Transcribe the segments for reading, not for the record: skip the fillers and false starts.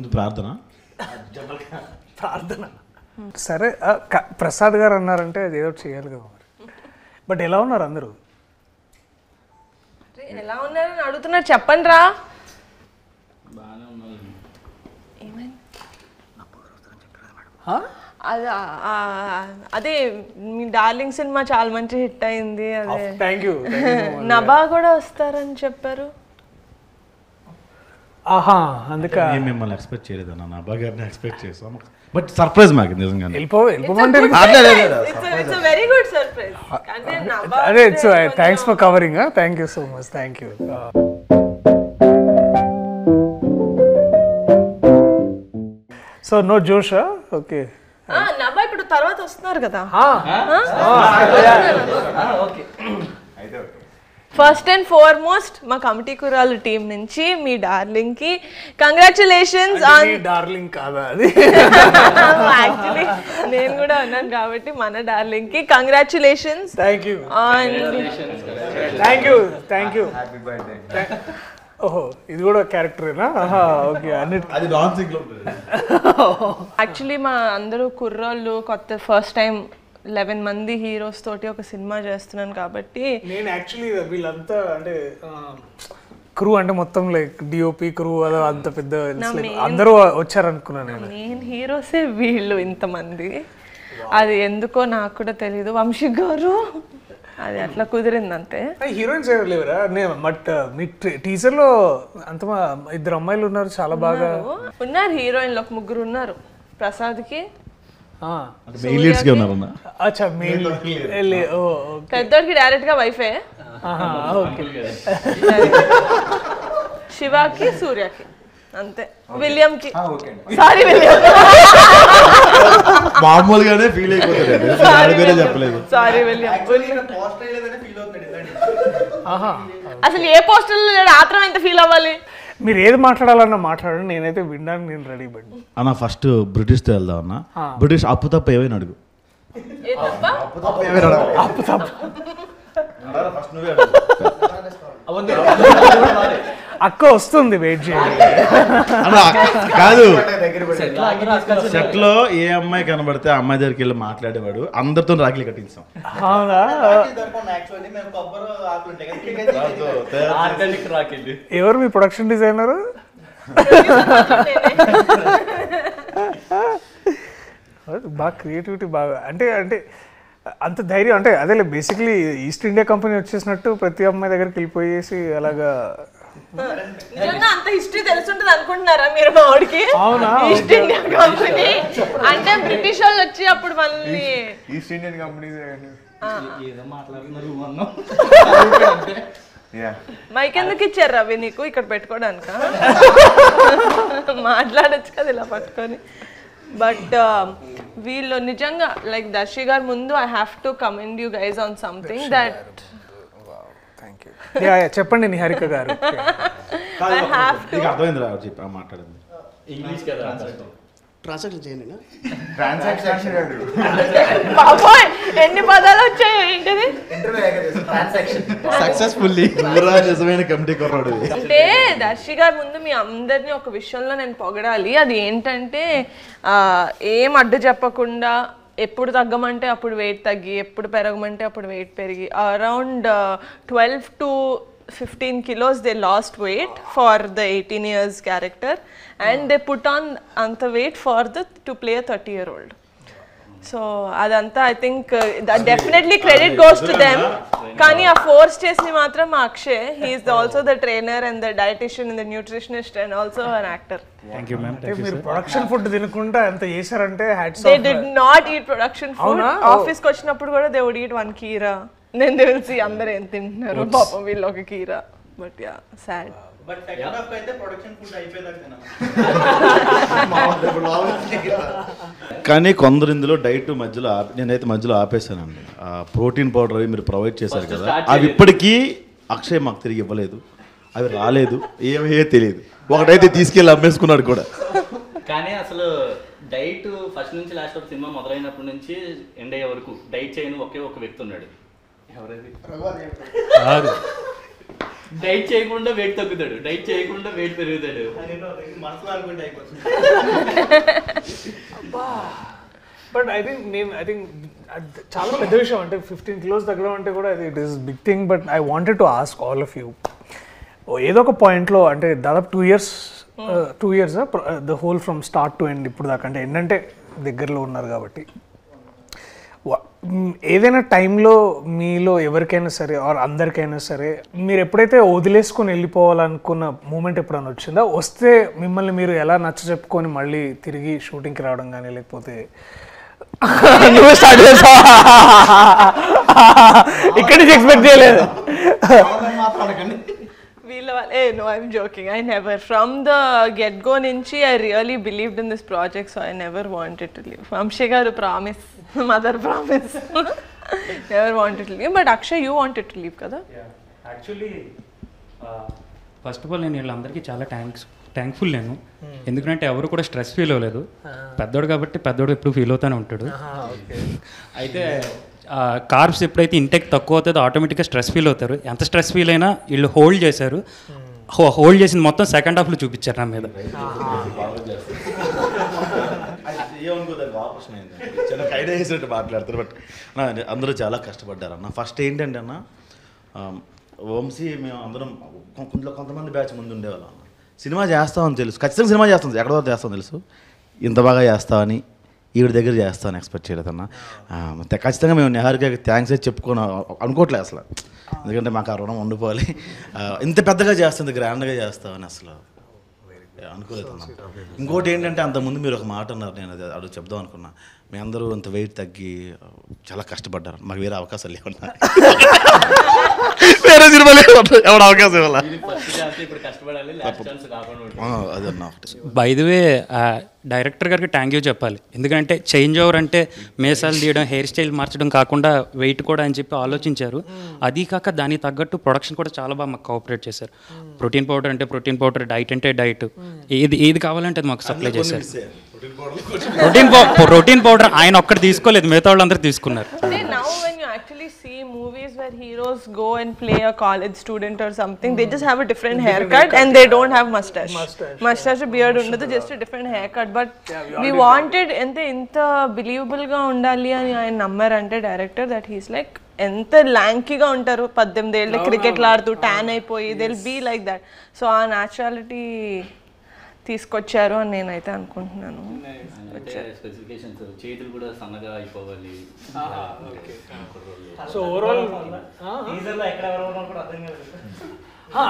ముందు ప్రార్థన. సరే ప్రసాద్ గారు అన్నారంటే అది ఏదో చేయాలి కదా మరి. బట్ ఎలా ఉన్నారు అందరూ? ఎలా ఉన్నారని అడుగుతున్నారు, చెప్పండి రా. అదే మీ డార్లింగ్ సినిమా చాలా మంచి హిట్ అయింది. అదే థ్యాంక్ యూ. నభా కూడా వస్తారని చెప్పారు. ఆహా, అందుక మిమ్మల్ని ఎక్స్పెక్ట్ చేయలేదు అన్న, నభా గారిని ఎక్స్పెక్ట్ చేసాం. బట్ సర్ప్రైజ్ మాకు నిజంగా. వెళ్ళిపోమంటే వెరీ గుడ్ సర్ప్రైజ్. అదే it's thanks for covering. Thank you so much. Thank you. So no జోషా? ఓకే. నభా ఇప్పుడు తర్వాత వస్తున్నారు కదా. ఫస్ట్ అండ్ ఫార్మోస్ట్ మా కమిటీ కురాలు టీం నుంచి మీ డార్లింగ్ కి కంగ్రాచులేషన్స్ ఆన్. డార్లింగ్ కాదా అది? యాక్చువల్లీ నేను కూడా అన్నాను కాబట్టి మన డార్లింగ్ కి congratulations. Thank you. Thank you. Happy birthday. ఓహో, ఇది కూడా క్యారెక్టరేనా? ఓకే. అది డాన్సింగ్ లో యాక్చువల్లీ మా అందరూ కుర్రోళ్ళు కొత్త ఫస్ట్ టైం 11 మంది హీరోస్ తోటి ఒక సినిమా చేస్తున్నాను కాబట్టి నేను యాక్చువల్లీ వీళ్ళంతా అంటే క్రూ అంటే మొత్తం లైక్ డిఓపి క్రూ అదో అంత పెద్ద అందరూ వచ్చారనుకున్నాను నేను. మెయిన్ హీరోసే వీళ్ళు ఇంతమంది. అది ఎందుకో నాకు కూడా తెలీదు. వంశీ గారు అది అట్లా కుదిరింది అంతే. హీరోయిన్స్ ఎవరు లేవరా? బట్ మీ టీజర్ లో అంత 2 అమ్మాయిలు ఉన్నారు, చాలా బాగా ఉన్నారు. హీరోయిన్లు ఒక 3 ఉన్నారు. ప్రసాద్ కి పెద్దోడికి డైరెక్ట్ గా వైఫే. శివాకి సూర్యకి అంతే. విలియం కి సారీ విలియం మామూలుగానే ఫీల్ అయిపోతాడు. చెప్పలేదు సారీ విలియం. అసలు ఏ పోస్టర్ ఆత్రం ఎంత ఫీల్ అవ్వాలి? మీరు ఏది మాట్లాడాలన్నా మాట్లాడండి, నేనైతే వినడానికి నేను రెడీ పడి. అన్న ఫస్ట్ బ్రిటిష్ తో వెళ్దాం అన్న. బ్రిటిష్ అప్పు తప్ప ఏమైనా అడుగు. అక్క వస్తుంది, వెయిట్ చేయండి. కాదు, సెట్ లో ఏ అమ్మాయి కనబడితే ఆ అమ్మాయి దగ్గరికి వెళ్ళి మాట్లాడేవాడు. అందరితో రాఖీలు కట్టించాం. ఎవరు మీ ప్రొడక్షన్ డిజైనర్? బాగా క్రియేటివిటీ బాగా అంటే అంటే అంత ధైర్యం అంటే అదే బేసిక్లీ ఈస్ట్ ఇండియా కంపెనీ వచ్చేసినట్టు ప్రతి అమ్మాయి దగ్గరికి వెళ్ళిపోయేసి అలాగా. అంత హిస్టరీ తెలుసుంటది అనుకుంటున్నారా మీరు? మా వాడికి ఈస్ట్ ఇండియా కంపెనీ అంటే బ్రిటిష్ వాళ్ళు వచ్చి అప్పుడు మళ్ళీ ఈస్ట్ ఇండియన్ కంపెనీ మైక్ ఎందుకు ఇచ్చారు రవి నీకు ఇక్కడ పెట్టుకోవడానిక? మాట్లాడచ్చు కదా ఇలా పట్టుకొని. బట్ వీళ్ళు నిజంగా లైక్ దర్శి గారు ముందు I have to commend you guys on something that. చెప్పండి నిహారిక గారు. అర్థమైంది మాట్లాడింది ఇంగ్లీష్ కదా. ట్రాన్సాక్షన్ చేయండి. బాబోయ్ ఎన్ని పదాలు వచ్చాయి ఏంటిది? సక్సెస్ఫుల్లీ నిజమైన కమిటీ కొర్రాడు. అంటే దర్శి గారి ముందు మీ అందరినీ ఒక విషయంలో నేను పొగడాలి. అది ఏంటంటే ఏం అడ్డు చెప్పకుండా ఎప్పుడు తగ్గమంటే అప్పుడు వెయిట్ తగ్గి, ఎప్పుడు పెరగమంటే అప్పుడు వెయిట్ పెరిగి around 12 to 15 kilos they lost weight for the 18 years character and they put on anta weight for to play a 30-year-old. So adanta I think that definitely credit goes to them. Kani a force chesni matram Akshay, he is also the trainer and the dietitian and the nutritionist and also an actor. Thank you ma'am. మీరు production food తినకుండా ఎంత చేశారంటే hats off. They did not eat production food. Office కి వచ్చినప్పుడు కూడా they would eat 1 keera. నేను తెలిసి అందరూ ఏం తింటున్నారు పాపం వీళ్ళు ఒక కీరా. But yeah sad. కానీ కొందరు ఇందులో డైట్ మధ్యలో నేనైతే మధ్యలో ఆపేశానండి. ప్రోటీన్ పౌడర్ అవి మీరు ప్రొవైడ్ చేశారు కదా, అవి ఇప్పటికీ అక్షయ్ మాకు తిరిగి ఇవ్వలేదు. అవి రాలేదు, ఏమయ్యో తెలియదు. ఒకటైతే తీసుకెళ్ళి అమ్మేసుకున్నాడు కూడా. కానీ అసలు డైట్ ఫస్ట్ నుంచి లాస్ట్ వరకు సినిమా మొదలైనప్పటి నుంచి ఎండ్ అయ్యే వరకు డైట్ చేయని ఒకే ఒక వ్యక్తి ఉన్నాడు. ఎవరైతే డైట్ చేయకుండా వెయిట్ తగ్గుతాడు, డైట్ చేయకుండా వెయిట్ పెరుగుతాడు. మనసులో అనుకుంటే అయిపోతుంది. బట్ ఐ థింక్ చాలా పెద్ద విషయం అంటే 15 kilos తగ్గడం అంటే కూడా it is big thing. But I wanted to ask all of you, ఏదో ఒక పాయింట్లో అంటే దాదాపు 2 years the whole from start to end ఇప్పుడు దాకా, అంటే ఏంటంటే దగ్గరలో ఉన్నారు కాబట్టి, ఏదైనా టైంలో మీలో ఎవరికైనా సరే ఆర్ అందరికైనా సరే మీరు ఎప్పుడైతే వదిలేసుకొని వెళ్ళిపోవాలనుకున్న మూమెంట్ ఎప్పుడైనా వచ్చిందా? వస్తే మిమ్మల్ని మీరు ఎలా నచ్చ చెప్పుకొని మళ్ళీ తిరిగి షూటింగ్కి రావడం కానీ, లేకపోతే నువ్వు స్టార్ట్ చేసావా? ఇక్కడి నుంచి ఎక్స్పెక్ట్ చేయలేదు. No, I'm joking. I never. From the get-go nunchi, I really believed in this project, so I never wanted to leave. Vamshi garu promise, mother promise. Never wanted to leave. But Akshay, you wanted to leave, kada? Yeah. Actually, first of all, నేను వీళ్ళందరికీ చాలా thankful నేను. ఎందుకంటే ఎవరు కూడా stress feel అవ్వలేదు. పెద్దోడు కాబట్టి పెద్దోడు ఎప్పుడు ఫీల్ అవుతూనే ఉంటాడు. అయితే కార్బ్స్ ఎప్పుడైతే ఇంటెక్ తక్కువ అవుతుందో ఆటోమేటిక్గా స్ట్రెస్ ఫీల్ అవుతారు. ఎంత స్ట్రెస్ ఫీల్ అయినా వీళ్ళు హోల్డ్ చేశారు. హోల్డ్ చేసింది మొత్తం సెకండ్ హాఫ్లో చూపించారు నా మీద. చిన్న ఐడియా వేసినట్టు మాట్లాడతారు. బట్ అందరూ చాలా కష్టపడ్డారు అన్న. ఫస్ట్ ఏంటంటే అన్న, వంశీ మేము అందరం కొంతమంది బ్యాచ్ ముందు ఉండేవాళ్ళం అన్న. సినిమా చేస్తామని తెలుసు, ఖచ్చితంగా సినిమా చేస్తాం, ఎక్కడ వరకు చేస్తామని తెలుసు. ఇంత బాగా చేస్తామని ఈవిడ దగ్గర చేస్తామని ఎక్స్పెక్ట్ చేయలేదన్న. ఖచ్చితంగా మేము నిహారికకి థ్యాంక్స్ అయితే చెప్పుకోను అనుకోవట్లేదు అసలు. ఎందుకంటే మాకు ఆ రుణం ఉండిపోవాలి. ఇంత పెద్దగా చేస్తుంది, గ్రాండ్గా చేస్తామని అసలు అనుకోలేదు. ఇంకోటి ఏంటంటే అంతకుముందు మీరు ఒక మాట అన్నారు, నేను అది చెప్దాం అనుకున్నా. మీ అందరూ అంత వెయిట్ తగ్గి చాలా కష్టపడ్డారు. మాకు వేరే అవకాశాలు లేవన్నా, వేరే సినిమా లేవు, ఎవరు అవకాశం ఇవ్వాలా అదన్నా. బై ది వే డైరెక్టర్ గారికి థ్యాంక్ యూ చెప్పాలి. ఎందుకంటే చేంజ్ ఓవర్ అంటే మేసాలు తీయడం, హెయిర్ స్టైల్ మార్చడం కాకుండా వెయిట్ కూడా అని చెప్పి ఆలోచించారు. అది కాక దానికి తగ్గట్టు ప్రొడక్షన్ కూడా చాలా బాగా మాకు కోఆపరేట్ చేశారు. ప్రోటీన్ పౌడర్ అంటే ప్రోటీన్ పౌడర్, డైట్ అంటే డైట్, ఏది కావాలంటే అది మాకు సప్లై చేశారు. ప్రోటీన్ పౌడర్ ఆయన ఒక్కటి తీసుకోలేదు, మిగతా వాళ్ళందరూ తీసుకున్నారు. Now when you actually see movies where heroes go and play a college student or something, they just have a different haircut and they don't have mustache beard undadu, just a different haircut. But we wanted inta believable ga undali ani ఆయన నమ్మారంటే director, that he's like ఎంత ల్యాంకీగా ఉంటారు, 18 ఏళ్ళ క్రికెట్లు ఆడుతూ tan అయిపోయి, they will be like that. So ఆ న్యాచురాలిటీ తీసుకొచ్చారు అని నేనైతే అనుకుంటున్నాను. స్పెసిఫికేషన్స్, చేతులు కూడా సన్నగా అయిపోవాలి. సో ఓవరాల్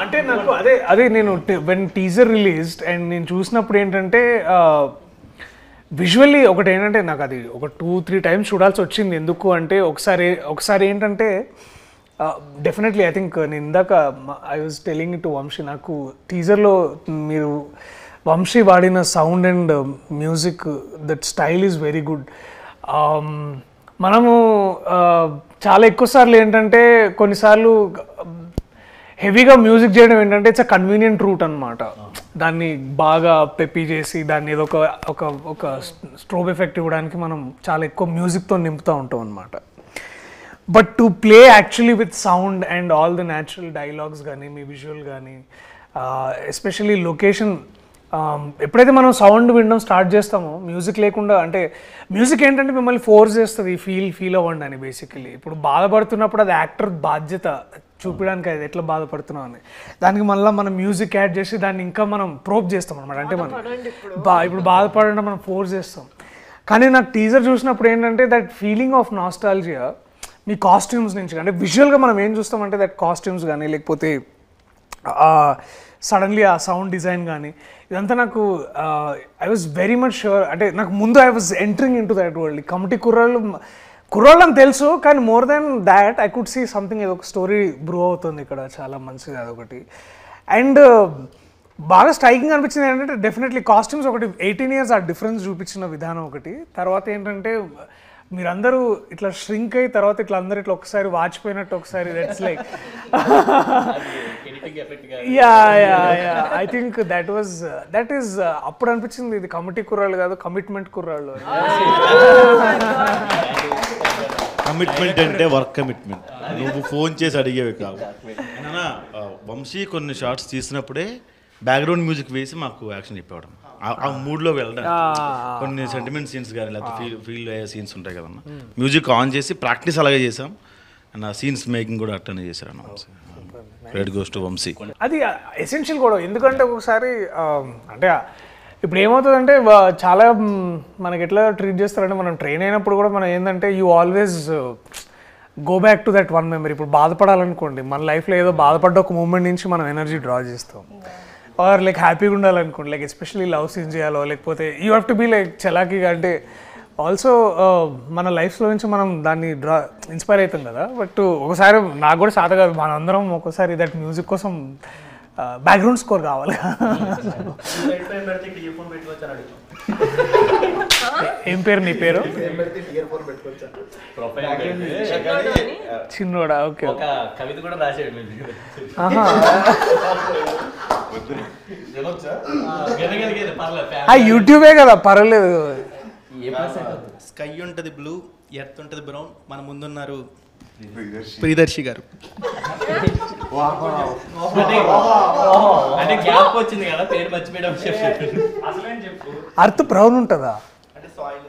అంటే నాకు అదే నేను వెన్ టీజర్ రిలీజ్డ్ అండ్ నేను చూసినప్పుడు ఏంటంటే విజువల్లీ ఒకటి ఏంటంటే నాకు అది ఒక 2-3 times చూడాల్సి వచ్చింది. ఎందుకు అంటే ఒకసారి ఏంటంటే డెఫినెట్లీ ఐ థింక్ నేను ఇందాక I was telling to Vamshi, నాకు టీజర్లో మీరు వంశీ వాడిన sound and music, that style is very good. మనము చాలా ఎక్కువసార్లు ఏంటంటే కొన్నిసార్లు హెవీగా మ్యూజిక్ చేయడం ఏంటంటే ఇట్స్ అ కన్వీనియంట్ రూట్ అనమాట. దాన్ని బాగా పెప్పి చేసి దాన్ని ఏదో ఒక స్ట్రోబ్ ఎఫెక్ట్ ఇవ్వడానికి మనం చాలా ఎక్కువ మ్యూజిక్తో నింపుతూ ఉంటాం అనమాట. But to play actually with sound and all the natural dialogues కానీ, మీ విజువల్ కానీ, ఎస్పెషల్లీ లొకేషన్, ఎప్పుడైతే మనం సౌండ్ వినడం స్టార్ట్ చేస్తామో మ్యూజిక్ లేకుండా, అంటే మ్యూజిక్ ఏంటంటే మిమ్మల్ని ఫోర్స్ చేస్తుంది ఫీల్ అవ్వండి అని. బేసికలీ ఇప్పుడు బాధపడుతున్నప్పుడు అది యాక్టర్ బాధ్యత చూపించడానికి, అది ఎట్లా బాధపడుతున్నాం అని. దానికి మళ్ళీ మనం మ్యూజిక్ యాడ్ చేసి దాన్ని ఇంకా మనం ప్రోప్ చేస్తాం అనమాట. అంటే మనం ఇప్పుడు బాధపడడం మనం ఫోర్స్ చేస్తాం. కానీ నాకు టీజర్ చూసినప్పుడు ఏంటంటే that feeling of nostalgia me costumes నుంచి, అంటే విజువల్గా మనం ఏం చూస్తామంటే దట్ కాస్ట్యూమ్స్ కానీ, లేకపోతే సడన్లీ ఆ సౌండ్ డిజైన్ కానీ, ఇదంతా నాకు I was very much sure. అంటే నాకు ముందు I was entering in to that world. Committee కుర్రాళ్ళు అని తెలుసు, కానీ more than that I could see something, ఏదో ఒక స్టోరీ బ్రూ అవుతుంది ఇక్కడ, చాలా మంచిది అదొకటి. అండ్ బాగా స్ట్రైకింగ్ అనిపించింది ఏంటంటే డెఫినెట్లీ కాస్ట్యూమ్స్ ఒకటి, 18 years ఆ డిఫరెన్స్ చూపించిన విధానం ఒకటి. తర్వాత ఏంటంటే మీరందరూ ఇట్లా ష్రింక్ అయ్యి తర్వాత ఇట్లా అందరూ ఇట్లా ఒకసారి వాచిపోయినట్టు ఒకసారి, that's like I think that is అప్పుడు అనిపించింది ఇది కమిటీ కుర్రాళ్ళు కాదు, కమిట్మెంట్ కుర్రాళ్ళు. కమిట్మెంట్ అంటే వర్క్ కమిట్మెంట్. నువ్వు ఫోన్ చేసి అడిగేవి కాదు. అయినా వంశీ కొన్ని షార్ట్స్ తీసినప్పుడే బ్యాక్గ్రౌండ్ మ్యూజిక్ వేసి మాకు యాక్షన్ చెప్పేవాడు. ఆ మూడ్లో వెళ్ళడం కొన్ని సెంటిమెంట్ సీన్స్ కానీ లేకపోతే ఫీల్ అయ్యే సీన్స్ ఉంటాయి కదన్న, మ్యూజిక్ ఆన్ చేసి ప్రాక్టీస్ అలాగే చేసాం. అండ్ ఆ సీన్స్ మేకింగ్ కూడా అట్టనే చేశారన్న Vamshi. Right goes to Vamshi. అది ఎసెన్షియల్ కూడా, ఎందుకంటే ఒకసారి అంటే ఇప్పుడు ఏమవుతుందంటే చాలా మనకి ఎట్లా ట్రీట్ చేస్తారంటే మనం ట్రైన్ అయినప్పుడు కూడా మనం ఏంటంటే you always go back to that one memory. ఇప్పుడు బాధపడాలనుకోండి, మన లైఫ్లో ఏదో బాధపడ్డ ఒక మూమెంట్ నుంచి మనం ఎనర్జీ డ్రా చేస్తాం. ఆర్ లైక్ హ్యాపీగా ఉండాలనుకోండి, లైక్ ఎస్పెషల్లీ లవ్ సీన్ చేయాలో లేకపోతే you have to be like చలాకీగా. అంటే ఆల్సో మన లైఫ్లో నుంచి మనం దాన్ని ఇన్స్పైర్ అవుతాం కదా. బట్ ఒకసారి నాకు కూడా సాధ కాదు, మనందరం ఒక్కోసారి దట్ మ్యూజిక్ కోసం బ్యాక్గ్రౌండ్ స్కోర్ కావాలి. ఏం పేరు నీ పేరు? చిన్నోడా? ఓకే. ఒక కవిత కూడా రాసాడు. యూట్యూబే కదా, పర్వాలేదు. స్కై ఉంటుంది బ్లూ, ఎర్త్ ఉంటుంది బ్రౌన్, మన ముందున్నారు ప్రియదర్శి గారు. అంటే గ్యాప్ వచ్చింది కదా, పేరు మర్చిపోయడం. అర్త్ బ్రౌన్ ఉంటుందా? అంటే సాయిల్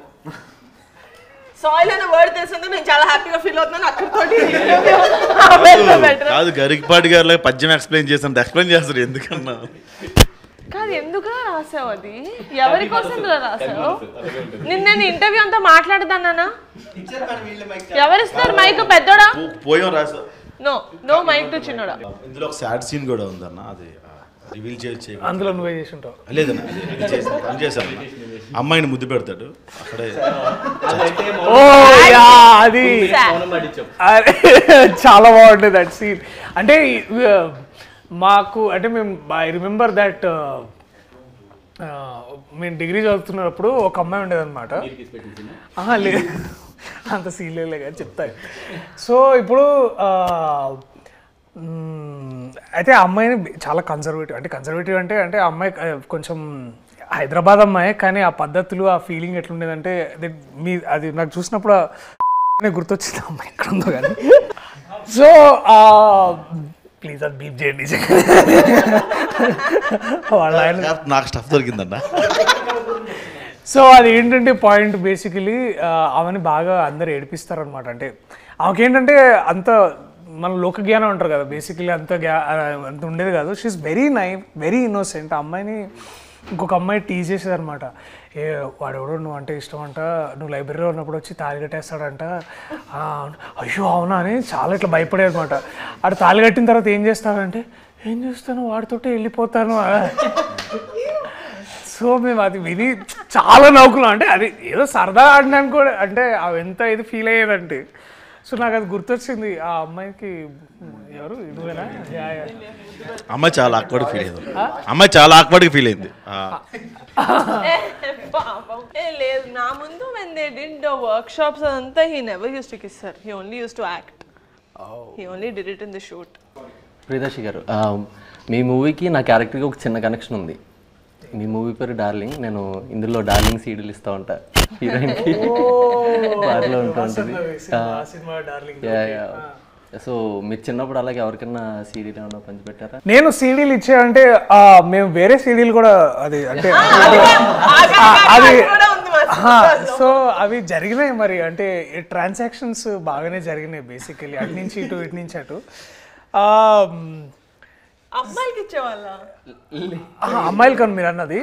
సాయిల్ అనే వర్డ్ తెలిసిందో నేను చాలా హ్యాపీగా ఫీల్ అవుతున్నాను. అక్కడితోటి కాదు, గరికపాటి గారు పద్యం ఎక్స్ప్లెయిన్ చేస్తాను, ఎక్స్ప్లెయిన్ చేస్తారు ఎందుకన్నా. కాదు, ఎందుకులా రాసావు? అది ఎవరి కోసం రాసావు? నేను ఇంటర్వ్యూ అంతా మాట్లాడదానా? ఎవరిస్తారు మైక్? పెద్దోడా? పోయం రాసా. నో మైక్ టు చిన్నోడా. ఇందులో ఒక సాడ్ సీన్ కూడా ఉందన్న, అది రివీల్ చేయొచ్చు. అందులో నువ్వే చేసి ఉంటావు. లేదన్న, అది చేశాను. అమ్మాయిని ముద్దు పెడతాడు అక్కడే. అది చాలా బాగుంటుంది దట్ సీన్. అంటే మాకు అంటే మేము ఐ రిమెంబర్ దట్ మేము డిగ్రీ చదువుతున్నప్పుడు ఒక అమ్మాయి ఉండేది అనమాట. లేదు, అంత సీన్లే కానీ చెప్తాను. సో ఇప్పుడు అయితే ఆ అమ్మాయిని చాలా కన్జర్వేటివ్, అంటే కన్జర్వేటివ్ అంటే అంటే ఆ అమ్మాయి కొంచెం హైదరాబాద్ అమ్మాయి, కానీ ఆ పద్ధతులు ఆ ఫీలింగ్ ఎట్లుండేదంటే అది నాకు చూసినప్పుడు గుర్తొచ్చింది అమ్మాయి ఎక్కడ ఉందో కానీ. సో ప్లీజ్ అది బీప్ చేయండి. వాళ్ళ నాకు స్టఫ్ దొరికిందన్న. సో అది ఏంటంటే పాయింట్ బేసికలీ ఆమెని బాగా అందరు ఏడిపిస్తారనమాట. అంటే ఆమెకేంటంటే అంత మన లోక జ్ఞానం అంటారు కదా, బేసికలీ అంత ఉండేది కాదు. She's very very innocent. ఆ అమ్మాయిని ఇంకొక అమ్మాయి టీజ్ చేసేది అనమాట. వాడెవడో నువ్వు అంటే ఇష్టం అంట, నువ్వు లైబ్రరీలో ఉన్నప్పుడు వచ్చి తాళి కట్టేస్తాడంట. అయ్యో అవునా అని చాలా ఇట్లా భయపడేది అనమాట. ఆడు తాళి కట్టిన తర్వాత ఏం చేస్తానంటే, ఏం చేస్తాను వాడితోటే వెళ్ళిపోతాను. సో మేము అది విని చాలా నవ్వుకున్నాం. అంటే అది ఏదో సరదా ఆడినాను కూడా, అంటే అవి ఎంత ఇది ఫీల్ అయ్యేదంటే. సో నాకు అది గుర్తొచ్చింది. ఆ అమ్మాయికి ఎవరు ఇదివేనా అమ్మాయి చాలా ఆక్వర్డ్ ఫీల్ అయింది. అమ్మాయి చాలా ఆక్వర్డ్గా ఫీల్ అయింది. లేదు, నా ముందు when they did the workshops అదంతా he never used to kiss her. He only used to act. He only did it in the shoot. Priyadarshi గారు, మీ మూవీకి నా క్యారెక్టర్కి ఒక చిన్న కనెక్షన్ ఉంది. మీ మూవీ పేరు డార్లింగ్. నేను ఇందులో డార్లింగ్ సీడీలు ఇస్తూ ఉంటా హీరోయిన్కి, బార్లో ఉంటూ ఉంటుంది. సో మీరు చిన్నప్పుడు అలాగే ఎవరికైనా సీడీలు ఏమన్నా పంచిపెట్టారా? నేను సీడీలు ఇచ్చానంటే మేము వేరే సీడీలు కూడా అది అంటే అది సో అవి జరిగినాయి మరి. అంటే ట్రాన్సాక్షన్స్ బాగానే జరిగినాయి బేసికలీ, అటు నుంచి ఇటు ఇటు నుంచి అటు. అమ్మాయికి ఇచ్చేవాళ్ళ? అమ్మాయిలు కానీ మీరు అన్నది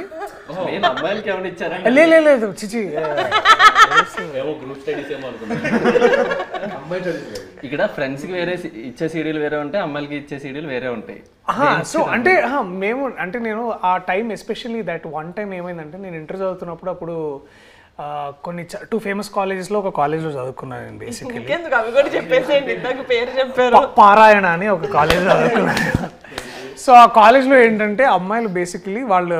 నేను అమ్మాయిలకి ఏమైనా ఇచ్చారా? లేదు చిచి, గ్రూప్ స్టడీస్ ఏమో ఇక్కడ ఫ్రెండ్స్కి వేరే ఇచ్చే సీడీలు వేరే ఉంటాయి, అమ్మాయిలకి ఇచ్చే సీడీలు వేరే ఉంటాయి. సో అంటే మేము అంటే నేను ఆ time especially that one time ఏమైందంటే, నేను ఇంటర్ చదువుతున్నప్పుడు అప్పుడు కొన్ని 2 ఫేమస్ కాలేజెస్లో ఒక కాలేజ్లో చదువుకున్నాను నేను బేసికలీ. అవి కూడా చెప్పేసేయండి, ఇందాక పేరు చెప్పారు. పారాయణ అని ఒక కాలేజ్లో చదువుకున్నాను. సో ఆ కాలేజ్లో ఏంటంటే అమ్మాయిలు బేసికలీ వాళ్ళు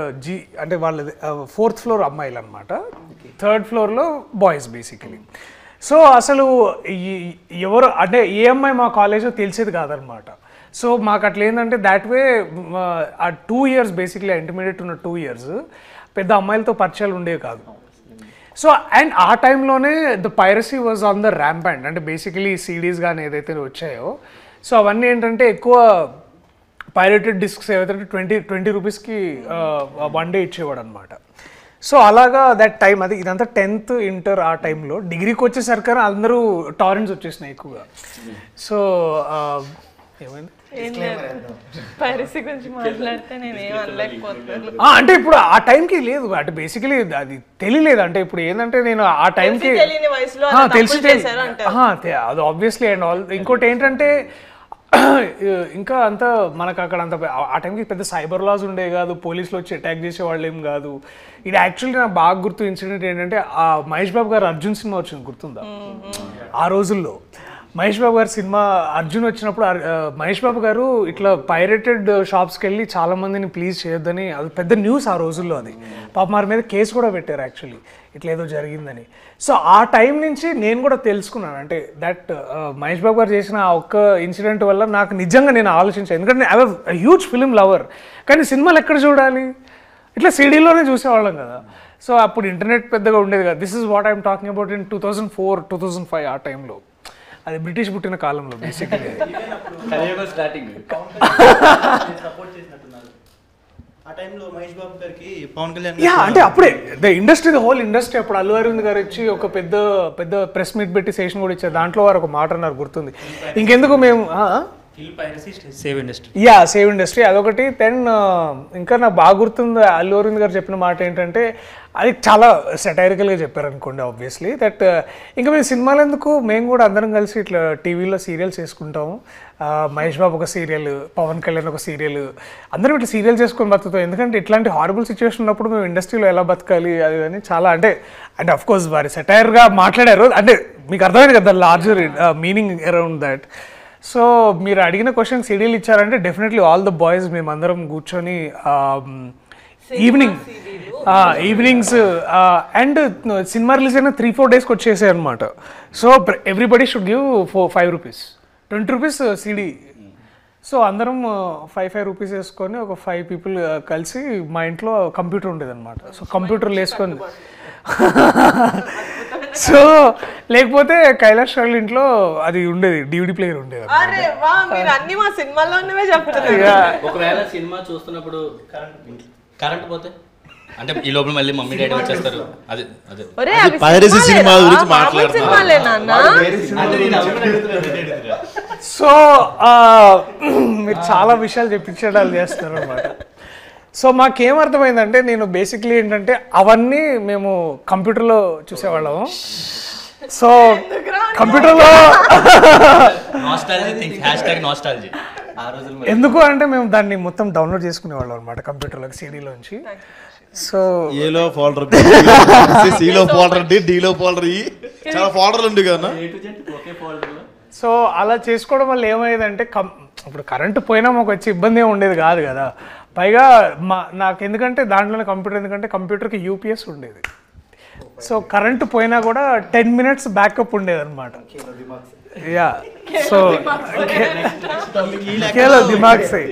అంటే వాళ్ళది 4th ఫ్లోర్ అమ్మాయిలు అనమాట, 3rd ఫ్లోర్లో బాయ్స్ బేసికలీ. సో అసలు ఎవరు అంటే ఏ అమ్మాయి మా కాలేజ్లో తెలిసేది కాదనమాట. సో మాకు అట్లా ఏంటంటే దాట్ వే ఆ 2 years బేసిక్లీ ఇంటర్మీడియట్ ఉన్న 2 years పెద్ద అమ్మాయిలతో పరిచయాలు ఉండేవి కాదు. సో అండ్ ఆ టైంలోనే the piracy was on the rampant, అంటే బేసికలీ సిడీస్ కానీ ఏదైతే వచ్చాయో సో అవన్నీ ఏంటంటే ఎక్కువ పైరేటెడ్ డిస్క్స్ ఏవైతే 20 రూపీస్కి 1 day ఇచ్చేవాడు అనమాట. సో అలాగా దట్ టైం అది ఇదంతా 10th ఇంటర్ ఆ టైంలో. డిగ్రీకి వచ్చేసరికి అందరూ టారెంట్స్ వచ్చేసినాయి ఎక్కువగా. సో ఏమైంది పైరసీ గురించి మాట్లాడితే నేను ఏం అనలేకపోతున్నాను. అంటే ఇప్పుడు ఆ టైంకి లేదు, అంటే బేసికలీ అది తెలియలేదు. అంటే ఇప్పుడు ఏంటంటే నేను ఆ టైంకి తెలియని వయసులో తెలిసి అది ఆబ్వియస్లీ. అండ్ ఆల్ ఇంకోటి ఏంటంటే ఇంకా అంత మనకు అక్కడ అంత ఆ టైంకి పెద్ద సైబర్ లాస్ ఉండే కాదు, పోలీసులు వచ్చి అటాక్ చేసే వాళ్ళు ఏం కాదు. ఇది యాక్చువల్లీ నాకు బాగా గుర్తు ఇన్సిడెంట్ ఏంటంటే ఆ మహేష్ బాబు గారు అర్జున్ సినిమా వచ్చింది గుర్తుందా? ఆ రోజుల్లో మహేష్ బాబు గారి సినిమా అర్జున్ వచ్చినప్పుడు మహేష్ బాబు గారు ఇట్లా పైరేటెడ్ షాప్స్కి వెళ్ళి చాలా మందిని ప్లీజ్ చేయొద్దని, అది పెద్ద న్యూస్ ఆ రోజుల్లో. అది పాప వారి మీద కేసు కూడా పెట్టారు యాక్చువల్లీ, ఇట్లా ఏదో జరిగిందని. సో ఆ టైం నుంచి నేను కూడా తెలుసుకున్నాను, అంటే దట్ మహేష్ బాబు గారు చేసిన ఆ ఒక్క ఇన్సిడెంట్ వల్ల నాకు నిజంగా నేను ఆలోచించాను. ఎందుకంటే I was huge film lover, కానీ సినిమాలు ఎక్కడ చూడాలి, ఇట్లా సిడీలోనే చూసేవాళ్ళం కదా. సో అప్పుడు ఇంటర్నెట్ పెద్దగా ఉండేది కదా. This is what I'm talking about in 2004, 2005 ఆ టైంలో. అది బ్రిటిష్ పుట్టిన కాలంలో బేసిక్లీ. అంటే అప్పుడే the industry, the whole industry. అప్పుడు అల్లు అరవింద్ గారు వచ్చి ఒక పెద్ద పెద్ద ప్రెస్ మీట్ పెట్టి సెషన్ కూడా ఇచ్చారు. దాంట్లో వారు ఒక మాట అన్నారు గుర్తుంది, ఇంకెందుకు మేము సేవ్ ఇండస్ట్రీ అదొకటి. దెన్ ఇంకా నాకు బాగా గుర్తుంది అల్లు అరవింద్ గారు చెప్పిన మాట ఏంటంటే, అది చాలా సెటైరికల్గా చెప్పారు అనుకోండి ఆబ్వియస్లీ, దట్ ఇంకా మేము సినిమాలు ఎందుకు, మేము కూడా అందరం కలిసి ఇట్లా టీవీలో సీరియల్స్ చేసుకుంటాము. మహేష్ బాబు ఒక సీరియల్, పవన్ కళ్యాణ్ ఒక సీరియల్, అందరం ఇట్లా సీరియల్ చేసుకొని బతుకుతాం. ఎందుకంటే ఇట్లాంటి హారబుల్ సిచ్యువేషన్ ఉన్నప్పుడు మేము ఇండస్ట్రీలో ఎలా బతకాలి అది అని చాలా, అంటే అఫ్ కోర్స్ వారి సెటైర్గా మాట్లాడారు. అంటే మీకు అర్థమైంది కదా larger meaning around that. So మీరు అడిగిన క్వశ్చన్ సీడీలు ఇచ్చారంటే డెఫినెట్లీ ఆల్ ద బాయ్స్ మేమందరం కూర్చొని ఈవినింగ్స్ అండ్ సినిమా రిలీజ్ అయిన 3-4 daysకి వచ్చేసాయి అనమాట. So everybody should give 5 rupees, 20 rupees CD. So అందరం 5 rupees వేసుకొని ఒక 5 people కలిసి మా ఇంట్లో కంప్యూటర్ ఉండేది అనమాట. సో కంప్యూటర్లు వేసుకొని సో లేకపోతే కైలాష్ వాళ్ళ ఇంట్లో అది ఉండేది, DVD ప్లేయర్ ఉండేది. ఒకవేళ సినిమా చూస్తున్నప్పుడు కరెంట్ పోతే అంటే ఈ లోపల మళ్ళీ మమ్మీ డాడీ వచ్చేస్తారు. అదే అదే పైరసీ సినిమా గురించి మాట్లాడుతున్నాను. సో మీరు చాలా విషయాలు చెప్పించడాలు చేస్తున్నారు అనమాట. సో మాకేమర్థమైందంటే, నేను బేసిక్లీ ఏంటంటే అవన్నీ మేము కంప్యూటర్లో చూసేవాళ్ళము. సో కంప్యూటర్లో ఎందుకు అంటే మేము దాన్ని మొత్తం డౌన్లోడ్ చేసుకునేవాళ్ళం అనమాట కంప్యూటర్లోకి సీడీలోంచి. సో ఏలో ఫోల్డర్, సిలో ఫోల్డర్, డీలో ఫోల్డర్, చాలా ఫోల్డర్లు ఉండే కదా. సో అలా చేసుకోవడం వల్ల ఏమయ్యేదంటే ఇప్పుడు కరెంటు పోయినా మాకు వచ్చి ఇబ్బంది ఏమి ఉండేది కాదు కదా. పైగా నాకు ఎందుకంటే దాంట్లోనే కంప్యూటర్, ఎందుకంటే కంప్యూటర్కి UPS ఉండేది. సో కరెంటు పోయినా కూడా 10 minutes బ్యాకప్ ఉండేది అనమాట. యా సో దిమాగ్ సై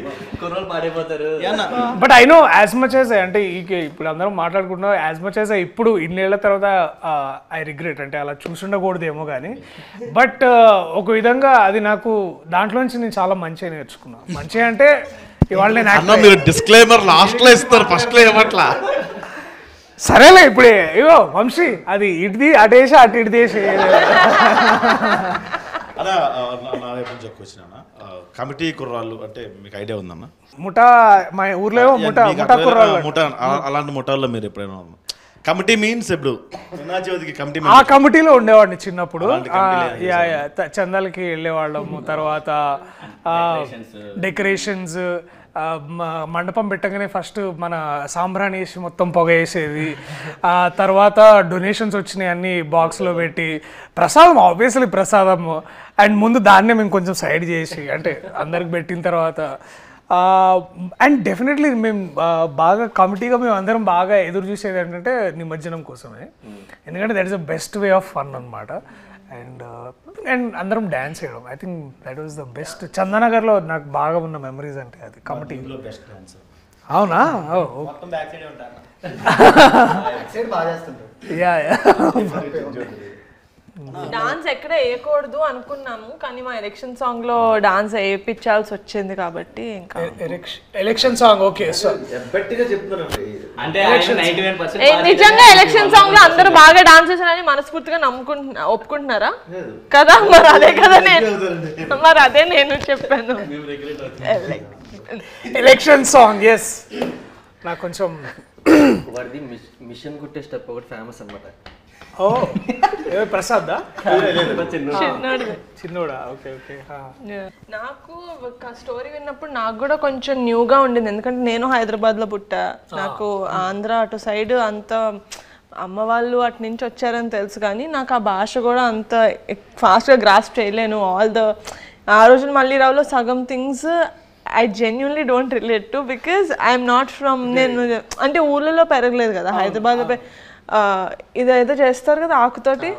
but I know as much as అంటే ఇప్పుడు అందరం మాట్లాడుకుంటున్నాం, యాజ్ మచ్ యాజ్ ఇప్పుడు ఇన్నేళ్ల తర్వాత ఐ రిగ్రెట్, అంటే అలా చూసుండకూడదేమో కానీ. బట్ ఒక విధంగా అది నాకు దాంట్లో నుంచి నేను చాలా మంచిగా నేర్చుకున్నాను. మంచిగా అంటే ఇవాళ నేను డిస్క్లైమర్ లాస్ట్ లో ఇస్తారు, ఫస్ట్ లో ఏమట్లా. సరేలే ఇప్పుడే ఇగో వంశీ అది ఇటుది అటేసి అటు ఇటు దేశి. అలా నా వైపు నుంచి ఒక క్వశ్చన్ అన్న, కమిటీ కుర్రాళ్ళు అంటే మీకు ఐడియా ఉందన్న? ముఠా మా ఊర్లో ముఠా కుర్రాళ్ళు, ముఠా అలాంటి ముఠాల్లో మీరు ఎప్పుడైనా కమిటీ మీన్స్ ఇప్పుడు కమిటీ, ఆ కమిటీలో ఉండేవాడిని చిన్నప్పుడు. చందాలకి వెళ్ళేవాళ్ళము, తర్వాత డెకరేషన్స్, మండపం పెట్టగానే ఫస్ట్ మన సాంబ్రాణి వేసి మొత్తం పొగ వేసేది. ఆ తర్వాత డొనేషన్స్ వచ్చినాయి అన్ని బాక్స్లో పెట్టి, ప్రసాదం ఆబ్వియస్లీ ప్రసాదము, అండ్ ముందు దాన్నే మేము కొంచెం సైడ్ చేసి అంటే అందరికి పెట్టిన తర్వాత. అండ్ డెఫినెట్లీ మేము బాగా కమిటీగా మేము అందరం బాగా ఎదురు చూసేది ఏంటంటే నిమజ్జనం కోసమే, ఎందుకంటే that is the best way of fun అనమాట. అండ్ అందరం డ్యాన్స్ చేయడం, I think that was the best. చందనగర్లో నాకు బాగా ఉన్న మెమరీస్ అంటే అది కమిటీ. అవునా? డాన్స్ ఎక్కడ వేయకూడదు అనుకున్నాము, కానీ మా ఎలక్షన్ సాంగ్ లో డాన్స్ వేయించాల్సి వచ్చింది కాబట్టి ఇంకా ఎలక్షన్ సాంగ్ ఓకే అంటే నిజంగా ఎలక్షన్ సాంగ్ లో అందరూ బాగా డాన్స్ చేశారని మనస్ఫూర్తిగా ఒప్పుకుంటున్నారా కదా? మరి అదే నేను చెప్పాను. ఎలక్షన్ సాంగ్ ఎస్ నాకు కొంచెం వాడిది మిషన్ కుట్టే స్టెప్ ఒకటి ఫేమస్ అనమాట. ఓ ప్రసాద్ చిన్నోడా? Okay okay. నాకు స్టోరీ విన్నప్పుడు నాకు కూడా కొంచెం న్యూగా ఉండింది, ఎందుకంటే నేను హైదరాబాద్ లో పుట్టా. నాకు ఆంధ్ర అటు సైడ్ అంత అమ్మ వాళ్ళు అటు నుంచి వచ్చారని తెలుసు, కానీ నాకు ఆ భాష కూడా అంత ఫాస్ట్గా గ్రాస్ప్ చేయలేను. ఆ రోజున మళ్ళీ రావులో సగం things I genuinely don't relate to, because I'm not from, నేను అంటే ఊళ్ళలో పెరగలేదు కదా, హైదరాబాద్లో ఇదైతే చేస్తారు కదా ఆకుతోటి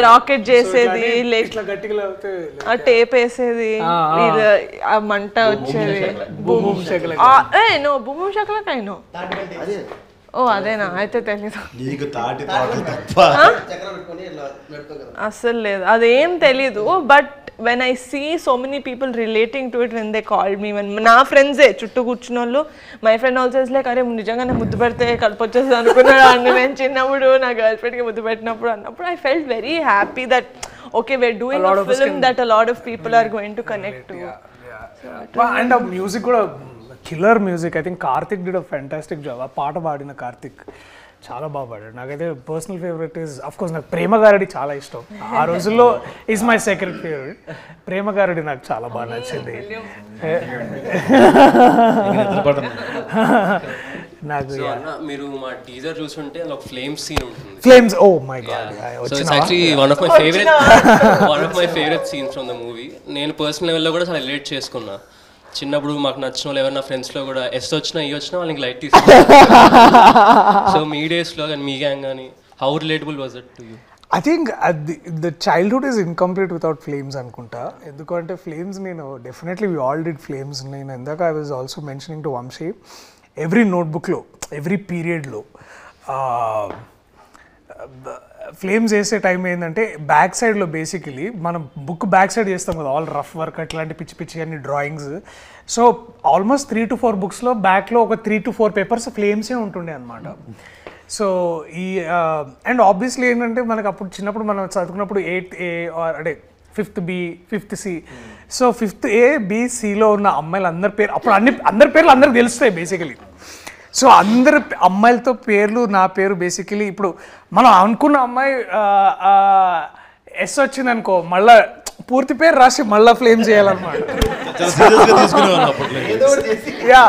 రాకెట్ చేసేది, టేప్ వేసేది, ఆ మంట వచ్చేది, భూమి శకలకైనో. ఓ అదేనా? అయితే తెలీదు, అస్సలు లేదు, అదేం తెలీదు. But when I see so many people relating to it when they called me, when నా ఫ్రెండ్సే చుట్టూ కూర్చున్న వాళ్ళు, my friend also is like అరే నిజంగా నేను ముద్దు పెడితే కడుపు వచ్చేసి అనుకున్నాడు అండి నేను చిన్నప్పుడు నా గర్ల్ ఫ్రెండ్కి ముద్దు పెట్టినప్పుడు అన్నప్పుడు I felt very happy that okay we're doing a film that a lot of people are going to connect to. And ఆ మ్యూజిక్ కూడా killer music. I think Karthik did a fantastic job. ఆ పాట పాడిన కార్తిక్ చాలా బాగా పాడాడు. నాకైతే personal favourite is of course నాకు ప్రేమ గారడి చాలా ఇష్టం. ఆ రోజుల్లో ఈజ్ మై సెకండ్ ఫేవరెట్. ప్రేమ గారడి నాకు చాలా బాగా నచ్చింది. నాకు మీరు మా టీజర్ చూసుంటే అందులో ఫ్లేమ్స్ సీన్ ఉంటుంది. Flames, oh my god, so it's actually one of my favourite scenes from the movie. నేను పర్సనల్ లెవెల్లో కూడా చాలా రిలేట్ చేసుకున్నా. చిన్నప్పుడు మాకు నచ్చిన వాళ్ళు ఎవరైనా ఫ్రెండ్స్లో కూడా ఎస్ వచ్చినా ఈ వచ్చినా వాళ్ళకి లైట్ తీసుకున్నారు. సో మీ డేస్లో కానీ మీ గ్యాంగ్ కానీ how relatable was it to you? I think the childhood is incomplete without flames అనుకుంటా. ఎందుకంటే ఫ్లేమ్స్ నేను definitely we all did flames. నేను ఇందాక I was also mentioning to Vamshi, every నోట్బుక్లో ఎవ్రీ పీరియడ్లో ఫ్లేమ్స్ వేసే టైం ఏంటంటే బ్యాక్ సైడ్లో బేసికలీ మనం బుక్ బ్యాక్ సైడ్ చేస్తాం కదా, ఆల్ రఫ్ వర్క్ అట్లాంటి పిచ్చి పిచ్చి అన్ని డ్రాయింగ్స్. సో ఆల్మోస్ట్ 3 to 4 బుక్స్లో బ్యాక్లో ఒక 3 to 4 పేపర్స్ ఫ్లేమ్సే ఉంటుండే అనమాట. సో ఈ అండ్ ఆబ్వియస్లీ ఏంటంటే మనకు అప్పుడు చిన్నప్పుడు మనం చదువుకున్నప్పుడు 8th A అంటే 5th B 5th C. So 5th A B Cలో ఉన్న అమ్మాయిలు అందరి పేరు అప్పుడు అందరి పేర్లు అందరికి తెలుస్తాయి బేసికలీ. సో అందరు అమ్మాయిలతో పేర్లు, నా పేరు బేసికలీ ఇప్పుడు మనం అనుకున్న అమ్మాయి ఎస్ వచ్చింది అనుకో, మళ్ళా పూర్తి పేరు రాసి మళ్ళీ ఫ్లేమ్ చేయాలన్నమాట. యా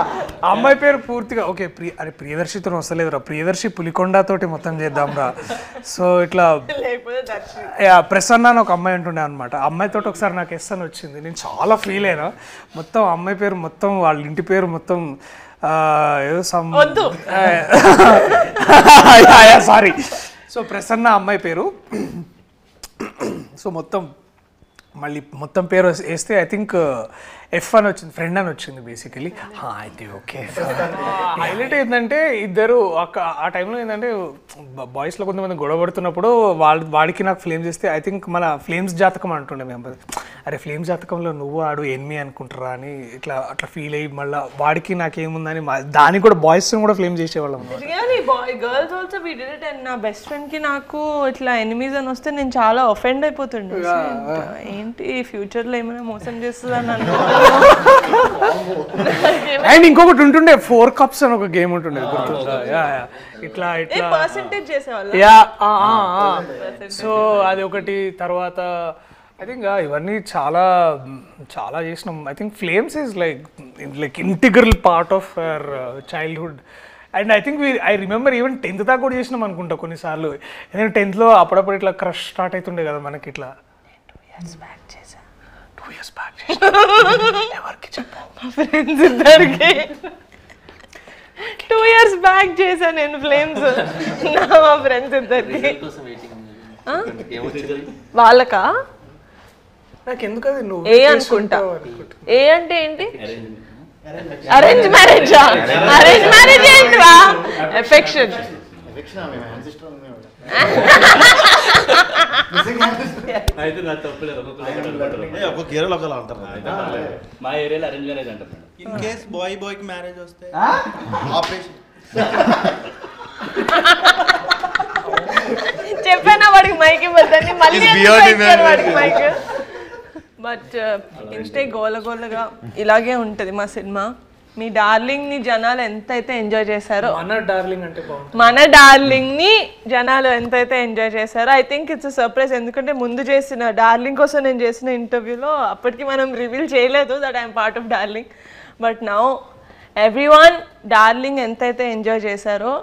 అమ్మాయి పేరు పూర్తిగా ఓకే అరే ప్రియదర్శితో వస్తలేదురా, ప్రియదర్శి పులికొండతోటి మొత్తం చేద్దాంరా. సో ఇట్లా యా ప్రసన్న అని ఒక అమ్మాయి ఉంటుండే అనమాట. అమ్మాయితో ఒకసారి నాకు ఎస్ అని వచ్చింది, నేను చాలా ఫీల్ అయినా. మొత్తం అమ్మాయి పేరు మొత్తం వాళ్ళ ఇంటి పేరు మొత్తం సారీ. సో ప్రసన్న అమ్మాయి పేరు. సో మొత్తం పేరు వేస్తే ఐ థింక్ ఎఫ్ అని వచ్చింది, ఫ్రెండ్ అని వచ్చింది బేసికలీ. అయితే ఓకే. హైలైట్ ఏంటంటే ఇద్దరు ఆ టైంలో ఏంటంటే బాయ్స్లో కొంతమంది గొడవ పడుతున్నప్పుడు వాడికి నాకు ఫ్లేమ్స్ చేస్తే ఐ థింక్ మన ఫ్లేమ్స్ జాతకం అంటుండే మేము. అరే ఫ్లేమ్స్ జాతకంలో నువ్వు ఆడు ఎనిమి అనుకుంటారా అని అట్లా ఫీల్ అయ్యి మళ్ళీ వాడికి నాకేముందని దానికి కూడా బాయ్స్ కూడా ఫ్లేమ్ చేసేవాళ్ళం. Girls also we did it. And నా బెస్ట్ ఫ్రెండ్ కి నాకు ఇట్లా ఎనిమీస్ అని వస్తే నేను చాలా ఒఫెండ్ అయిపోతుండే. ఏంటి ఫ్యూచర్ లో ఏమైనా మోసం చేస్తుందని అనుకుంటున్నా. అండ్ ఇంకొకటి ఉంటుండే 4 cups అని ఒక గేమ్ ఉంటుండే, గుర్తుందా? ఇట్లా పర్సెంటేజ్ చేసేవాళ్ళు. సో అది ఒకటి. తర్వాత ఐ థింక్ ఇవన్నీ చాలా చాలా చేసినాం. I think flames is like integral part of our childhood. And I think I remember even 10th దాకా కూడా చేసినాం అనుకుంటా కొన్నిసార్లు. ఎందుకంటే 10th అప్పుడప్పుడు ఇట్లా క్రష్ స్టార్ట్ అవుతుండే కదా మనకి. ఇట్లా 2 years back ఎవరికి చెప్పు, ఫ్రెండ్స్ ఇద్దరికి 2 years బ్యాక్ చేశా నేను ఫ్లేమ్స్ మా ఫ్రెండ్స్ ఇద్దరికి. వాళ్ళకా నాకు ఎందుకు అది నువ్వు ఏ అనుకుంటా. ఏ అంటే ఏంటి? Arrange marriage. అరేంజ్ మ్యారేజ్ ఏంటిరా? ఎఫెక్షన్. అయితే నా తప్పులేదు ఒక్కొక్క ఏరియాలో ఒకలా అంటారు కదా. మా ఏరియాలో అరేంజ్ మ్యారేజ్ అంటారు మేడం. ఇన్ కేస్ బాయ్కి మ్యారేజ్ వస్తే ఆపరేషన్. చెప్పానా వాడికి మైక్ ఇవ్వద్దని, మళ్ళీ వాడికి మైక్. బట్ ఇంతే గోలగోలగా ఇలాగే ఉంటుంది మా సినిమా. మీ డార్లింగ్ ని జనాలు ఎంతైతే ఎంజాయ్ చేశారో, మన డార్లింగ్ అంటే బాగుంటుంది. మన డార్లింగ్ ని జనాలు ఎంతైతే ఎంజాయ్ చేశారో, ఐ థింక్ ఇట్స్ సర్ప్రైజ్. ఎందుకంటే ముందు చేసిన డార్లింగ్ కోసం నేను చేసిన ఇంటర్వ్యూలో అప్పటికి మనం రివీల్ చేయలేదు that I'm part of darling. But now everyone darling ఎంతైతే ఎంజాయ్ చేశారో,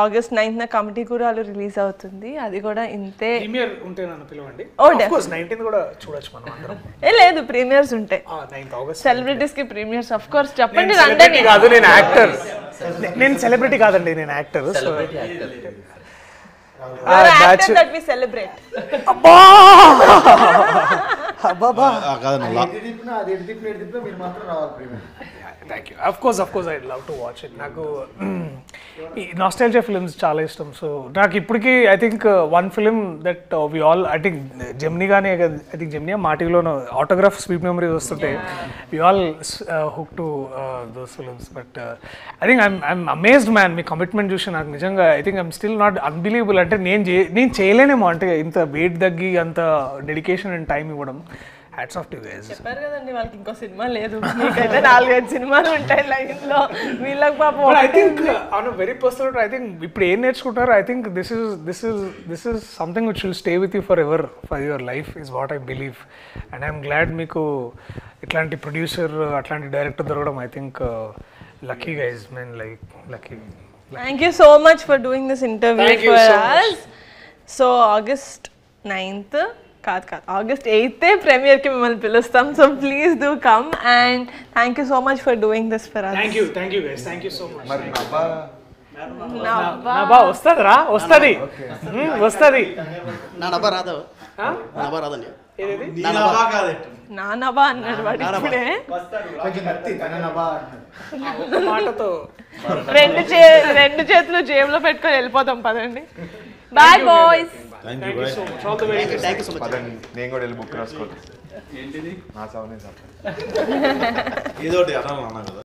August 9th కమిటీ కూడా రిలీజ్ అవుతుంది. అది కూడా ఇంతే. ప్రీమియర్ ఉంటే నన్ను పిలవండి. Oh, ఆఫ్ కోర్స్ 19th కూడా చూడొచ్చు మనం అందరం. లేదు, ప్రీమియర్స్ ఉంటాయి. 9th August సెలబ్రిటీస్ కి ప్రీమియర్స్ ఆఫ్ కోర్స్. చెప్పండి, నేను రండి. celebrity కాదు, నేను యాక్టర్. నేను సెలబ్రిటీ కాదండి, నేను actor. So actor that we celebrate. అబ్బా అబ్బా కాదన్న thank you. Of course I love to watch it. నాకు ఈ నాస్టాల్జియా ఫిల్మ్స్ చాలా ఇష్టం. సో నాకు ఇప్పటికీ I think one film that we all, I think Gemini కానీ, ఐ థింక్ జెమినీ మాటిలోనూ ఆటోగ్రాఫ్ స్వీట్ మెమరీస్ వస్తుంటే we all hook to those films. But I think I'm amazed man. మీ commitment చూసి నాకు నిజంగా I think I'm still not unbelievable. అంటే నేను చేయలేనేమో, అంటే ఇంత వెయిట్ తగ్గి అంత డెడికేషన్ అండ్ టైం ఇవ్వడం. Hats off to you guys. చెప్పారు కదండి వాళ్ళకి ఇంకో సినిమా లేదు, మీకైతే 4-5 సినిమాలు ఉంటాయి లైన్ లో. వీళ్ళకి పాపం I think on very personal, I think ఇప్పుడు ఏం నేర్చుకుంటారు, I think this is something which will stay with you for ever, for your life is what I believe. And I'm glad మీకు ఇట్లాంటి ప్రొడ్యూసర్, అట్లాంటి director దొరకడం. I think lucky guys, men like lucky. Thank you so much for doing this interview for us. So August 9th కాదు August 8th ప్రీమియర్కి మిమ్మల్ని పిలుస్తాం. So please do come and thank you so much for doing this for us. Thank you guys, thank you so much. Nabha వస్తుందిరా, వస్తుంది. నా నబ్బా రాదా? నబ్బా రాదండి. నా నభా అన్నాడు వాడు ఇప్పుడే. మాటతో రెండు చేతులు జేబులో పెట్టుకొని వెళ్ళిపోతాం. పదండి. Bye boys. Thank you so much. All the very thank you so much. నేను కూడా వెళ్ళి బుక్ రాసుకోవాలి. ఏంటిది? నా సౌండ్ ఏదో ఒకటి అన్నా కదా.